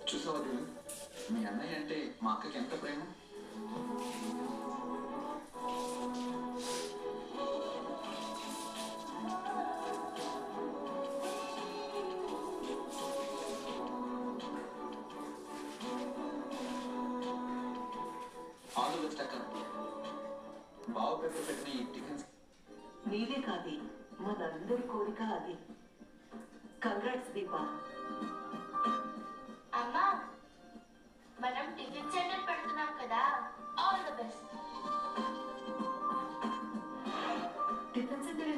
చూసావా దేవుడు, మీ అన్నయ్య అంటే మా అక్కకి ఎంత ప్రేమ. ఆల్ ది బెస్ట్ అక్క. బావ పేరు పెట్టిన ఈ టిఫిన్స్ నీదే కాదు, మనందరి కోరిక అది. కంగ్రాట్స్ దీపా. అమ్మా, మనం టిఫిన్ సెంటర్ పెడుతున్నాం కదా, all the best. Tiffin centre